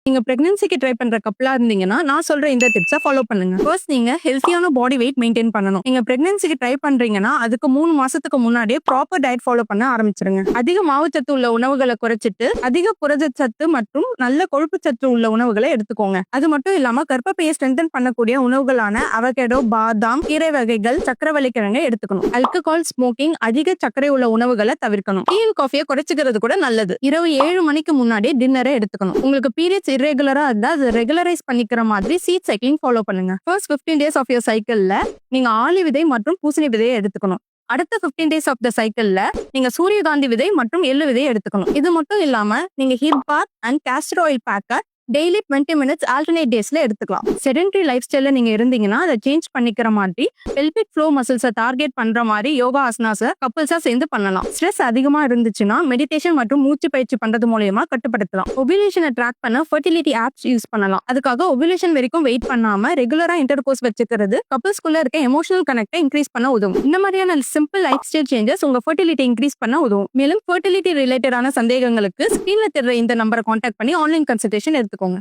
நீங்க பிரெக்னன்சிக்கு ட்ரை பண்ற கப்பலா இருந்தீங்கன்னா நான் சொல்ற இந்த டிப்ஸை ஃபாலோ பண்ணுங்க. ஃபர்ஸ்ட் நீங்க ஹெல்த்தியான பாடி வெயிட் மெயின்டைன் பண்ணணும். நீங்க பிரெக்னன்சிக்கு ட்ரை பண்றீங்கன்னா அதுக்கு 3 மாசத்துக்கு முன்னாடியே ப்ராப்பர் டயட் ஃபாலோ பண்ண ஆரம்பிச்சிருங்க. அதிக மாவுச்சத்து உள்ள உணவுகளை குறைச்சிட்டு அதிக புரதச்சத்து மற்றும் நல்ல கொழுப்பு சத்து உள்ள உணவுகளை எடுத்துக்கோங்க. அது மட்டும் இல்லாம கர்ப்பப்பையை ஸ்ட்ரென்தன் பண்ணக்கூடிய உணவுகளான அவகேடோ, பாதாம், கீரை வகைகள், சக்கரவள்ளி கிழங்கை எடுத்துக்கணும். ஆல்கஹால், ஸ்மோக்கிங், அதிக சர்க்கரை உள்ள உணவுகளை தவிர்க்கணும். டீ அண்ட் காஃபியை குறைச்சிக்கிறது கூட நல்லது. இரவு 7 மணிக்கு முன்னாடி டின்னரை எடுத்துக்கணும். உங்களுக்கு பீரியட்ஸ் இரெகுலரா இருந்தா அது ரெகுலரைஸ் பண்ணிக்கிற மாதிரி சீட் சைக்கிளிங் ஃபாலோ பண்ணுங்க. ஃபர்ஸ்ட் 15 டேஸ் ஆஃப் யோர் சைக்கிள்ல நீங்க ஆளி விதை மற்றும் பூசணி விதையை எடுத்துக்கணும். அடுத்த 15 டேஸ் ஆஃப் த சைக்கிள்ல நீங்க சூரியகாந்தி விதை மற்றும் எள்ளு விதையை எடுத்துக்கணும். இது மட்டும் இல்லாம நீங்க heat bath and castor oil பேக்க டெய்லி 20 மினிட்ஸ் ஆல்டர்னேட் டேஸ்ல எடுத்துக்கலாம். செடென்டரி லைஃப் ஸ்டைல நீங்க இருந்தீங்கன்னா அதை சேஞ்ச் பண்ணிக்கிற மாதிரி பெல்விக் ஃப்ளோ மசில்ஸை டார்கெட் பண்ற மாதிரி யோகா ஆசனாஸை கப்பிள்ஸா சேர்ந்து பண்ணலாம். ஸ்ட்ரெஸ் அதிகமா இருந்துச்சுன்னா மெடிடேஷன் மற்றும் மூச்சு பயிற்சி பண்றது மூலமா கட்டுப்படுத்தலாம். ஒபுலேஷனை ட்ராக் பண்ண ஃபர்டிலிட்டி ஆப்ஸ் யூஸ் பண்ணலாம். அதுக்காக ஒபுலேஷன் வரைக்கும் வெயிட் பண்ணாம ரெகுலரா இன்டர்கோர்ஸ் வச்சுக்கிறது கப்பிள்ஸ்குள்ள இருக்க எமோஷனல் கனெக்டை இன்க்ரீஸ் பண்ண உதவும். இந்த மாதிரியான சிம்பிள் லைஃப் ஸ்டைல் சேஞ்சஸ் உங்க ஃபர்டிலிட்டி இன்க்ரீஸ் பண்ண உதவும். மேலும் ஃபர்டிலிட்டி ரிலேட்டடான சந்தேகங்களுக்கு ஸ்கிரீன்ல தெரியற இந்த நம்பரை கான்டாக்ட் பண்ணி ஆன்லைன் கன்சல்டேஷன் எடுத்துக்கோங்க.